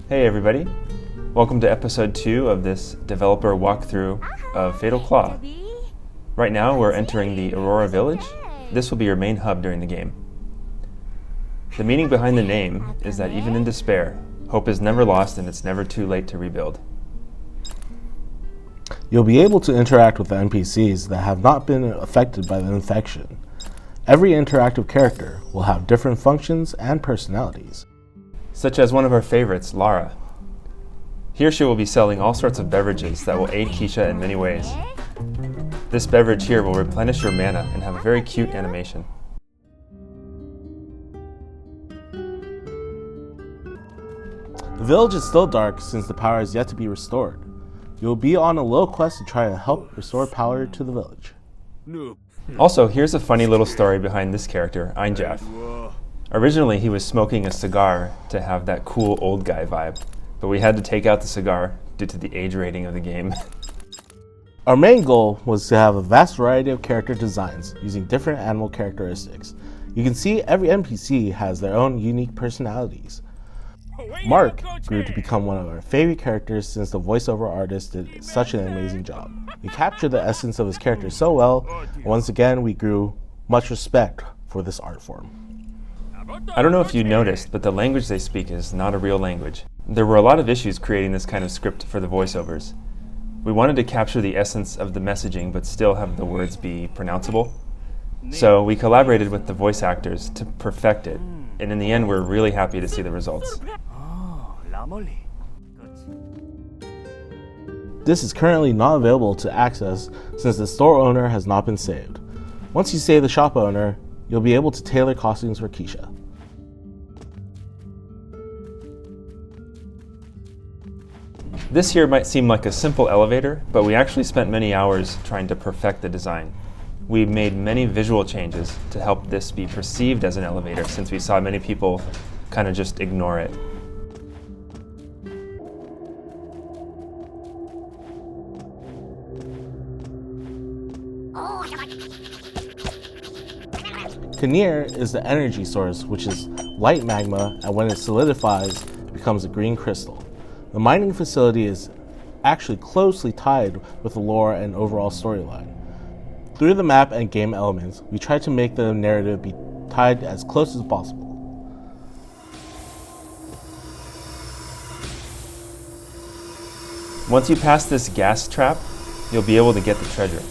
Hey everybody, welcome to episode 2 of this developer walkthrough of Fatal Claw. Right now we're entering the Aurora Village. This will be your main hub during the game. The meaning behind the name is that even in despair, hope is never lost and it's never too late to rebuild. You'll be able to interact with the NPCs that have not been affected by the infection. Every interactive character will have different functions and personalities. Such as one of our favorites, Lara. Here she will be selling all sorts of beverages that will aid Keisha in many ways. This beverage here will replenish your mana and have a very cute animation. The village is still dark since the power is yet to be restored. You will be on a little quest to try to help restore power to the village. Also, here's a funny little story behind this character, Einjaf. Originally, he was smoking a cigar to have that cool old guy vibe, but we had to take out the cigar due to the age rating of the game. Our main goal was to have a vast variety of character designs using different animal characteristics. You can see every NPC has their own unique personalities. Mark grew to become one of our favorite characters since the voiceover artist did such an amazing job. We captured the essence of his character so well, and once again we grew much respect for this art form. I don't know if you noticed, but the language they speak is not a real language. There were a lot of issues creating this kind of script for the voiceovers. We wanted to capture the essence of the messaging but still have the words be pronounceable. So we collaborated with the voice actors to perfect it, and in the end we're really happy to see the results. This is currently not available to access since the store owner has not been saved. Once you save the shop owner, you'll be able to tailor costumes for Keisha. This here might seem like a simple elevator, but we actually spent many hours trying to perfect the design. We made many visual changes to help this be perceived as an elevator since we saw many people kind of just ignore it. Kinnear is the energy source, which is light magma, and when it solidifies, it becomes a green crystal. The mining facility is actually closely tied with the lore and overall storyline. Through the map and game elements, we try to make the narrative be tied as close as possible. Once you pass this gas trap, you'll be able to get the treasure.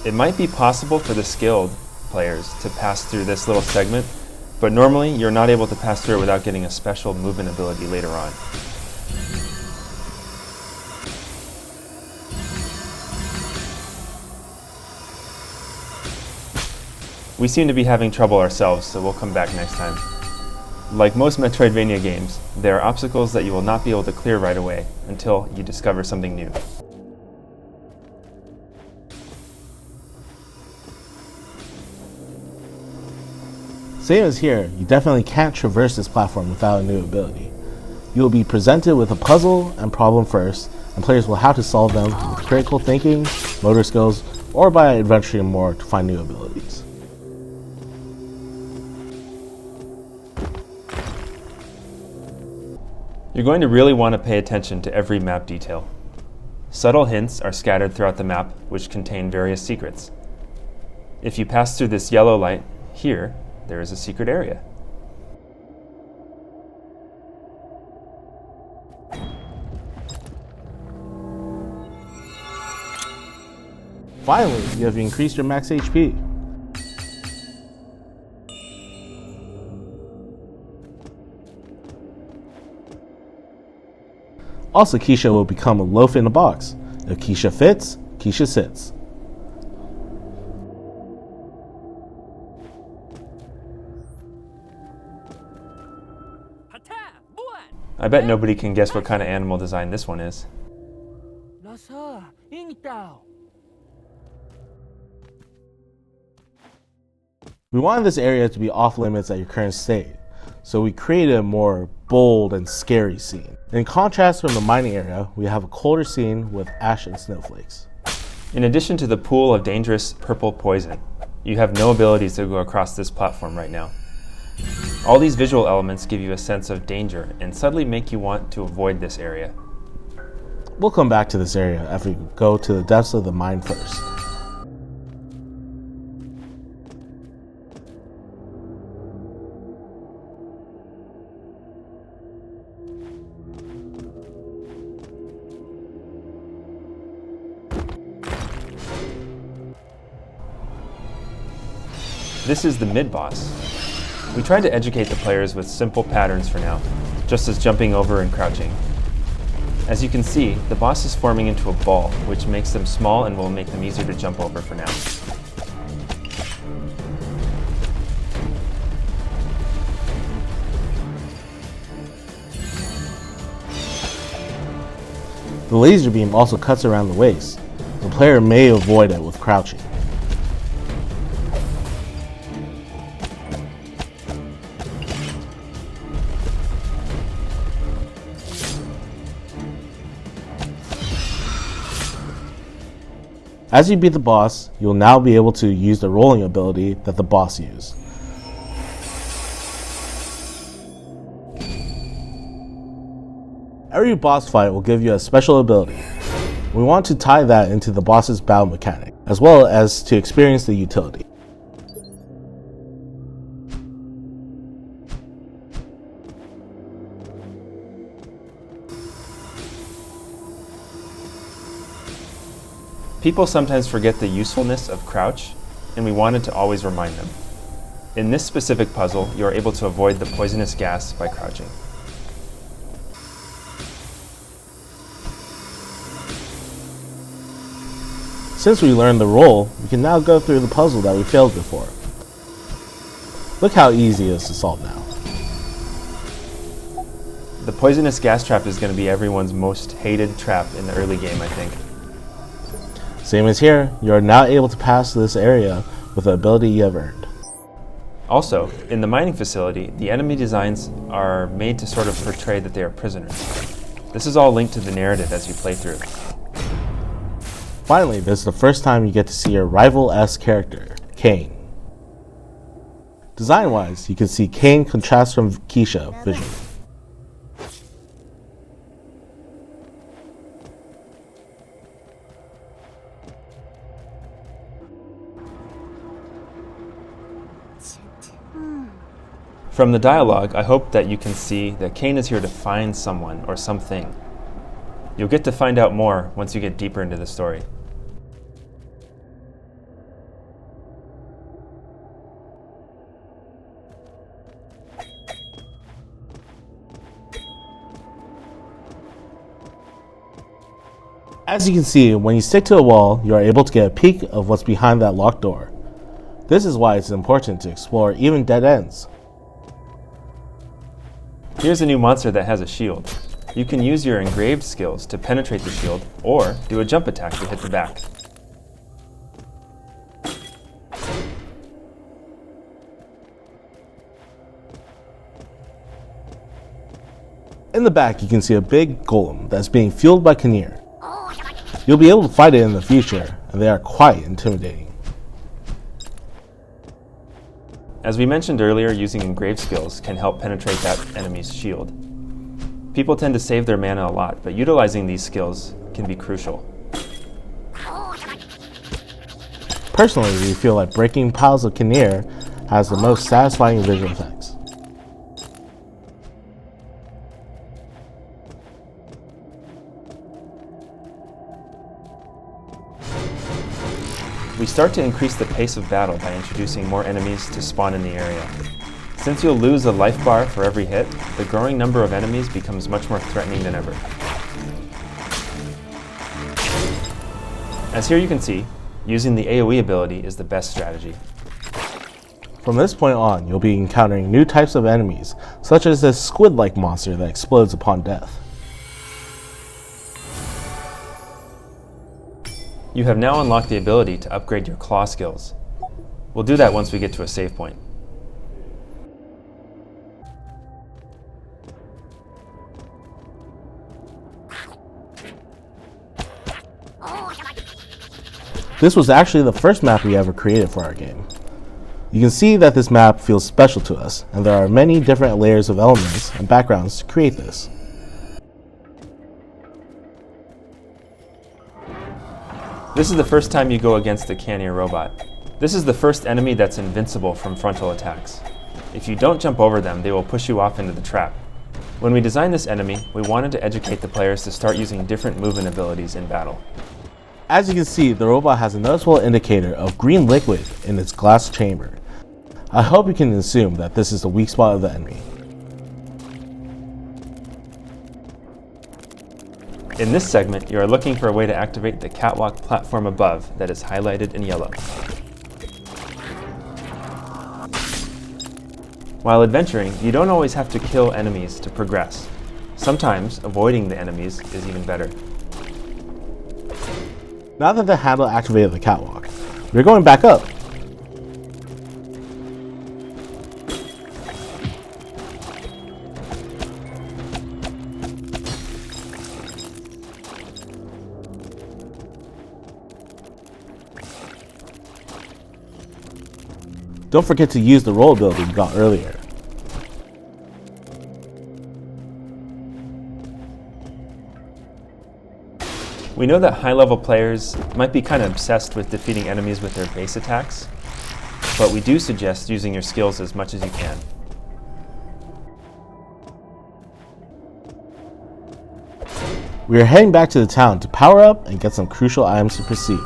It might be possible for the skilled players to pass through this little segment, but normally you're not able to pass through it without getting a special movement ability later on. We seem to be having trouble ourselves, so we'll come back next time. Like most Metroidvania games, there are obstacles that you will not be able to clear right away until you discover something new. Same as here, you definitely can't traverse this platform without a new ability. You will be presented with a puzzle and problem first, and players will have to solve them with critical thinking, motor skills, or by adventuring more to find new abilities. You're going to really want to pay attention to every map detail. Subtle hints are scattered throughout the map which contain various secrets. If you pass through this yellow light here, there is a secret area. Finally, you have increased your max HP. Also, Keisha will become a loaf in a box. If Keisha fits, Keisha sits. I bet nobody can guess what kind of animal design this one is. We wanted this area to be off limits at your current state, so we created a more bold and scary scene. In contrast from the mining area, we have a colder scene with ash and snowflakes. In addition to the pool of dangerous purple poison, you have no abilities to go across this platform right now. All these visual elements give you a sense of danger and subtly make you want to avoid this area. We'll come back to this area after we go to the depths of the mine first. This is the mid-boss. We tried to educate the players with simple patterns for now, just as jumping over and crouching. As you can see, the boss is forming into a ball, which makes them small and will make them easier to jump over for now. The laser beam also cuts around the waist. The player may avoid it with crouching. As you beat the boss, you'll now be able to use the rolling ability that the boss used. Every boss fight will give you a special ability. We want to tie that into the boss's battle mechanic, as well as to experience the utility. People sometimes forget the usefulness of crouch, and we wanted to always remind them. In this specific puzzle, you are able to avoid the poisonous gas by crouching. Since we learned the roll, we can now go through the puzzle that we failed before. Look how easy it is to solve now. The poisonous gas trap is going to be everyone's most hated trap in the early game, I think. Same as here, you are now able to pass this area with the ability you have earned. Also, in the mining facility, the enemy designs are made to sort of portray that they are prisoners. This is all linked to the narrative as you play through. Finally, this is the first time you get to see your rival-esque character, Cain. Design-wise, you can see Cain contrasts from Keisha visually. From the dialogue, I hope that you can see that Cain is here to find someone or something. You'll get to find out more once you get deeper into the story. As you can see, when you stick to a wall, you are able to get a peek of what's behind that locked door. This is why it's important to explore even dead ends. Here's a new monster that has a shield. You can use your engraved skills to penetrate the shield, or do a jump attack to hit the back. In the back, you can see a big golem that's being fueled by Kinnear. You'll be able to fight it in the future, and they are quite intimidating. As we mentioned earlier, using engraved skills can help penetrate that enemy's shield. People tend to save their mana a lot, but utilizing these skills can be crucial. Personally, we feel like breaking piles of Kinnear has the most satisfying visual effects. We start to increase the pace of battle by introducing more enemies to spawn in the area. Since you'll lose a life bar for every hit, the growing number of enemies becomes much more threatening than ever. As here you can see, using the AoE ability is the best strategy. From this point on, you'll be encountering new types of enemies, such as this squid-like monster that explodes upon death. You have now unlocked the ability to upgrade your claw skills. We'll do that once we get to a save point. This was actually the first map we ever created for our game. You can see that this map feels special to us, and there are many different layers of elements and backgrounds to create this. This is the first time you go against the Cannier robot. This is the first enemy that's invincible from frontal attacks. If you don't jump over them, they will push you off into the trap. When we designed this enemy, we wanted to educate the players to start using different movement abilities in battle. As you can see, the robot has a noticeable indicator of green liquid in its glass chamber. I hope you can assume that this is the weak spot of the enemy. In this segment, you are looking for a way to activate the catwalk platform above that is highlighted in yellow. While adventuring, you don't always have to kill enemies to progress. Sometimes avoiding the enemies is even better. Now that the handle activated the catwalk, we're going back up. Don't forget to use the roll ability we got earlier. We know that high-level players might be kind of obsessed with defeating enemies with their base attacks, but we do suggest using your skills as much as you can. We are heading back to the town to power up and get some crucial items to proceed.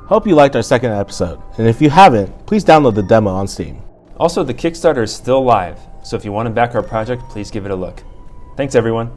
Hope you liked our second episode, and if you haven't, please download the demo on Steam. Also, the Kickstarter is still live, so if you want to back our project, please give it a look. Thanks, everyone.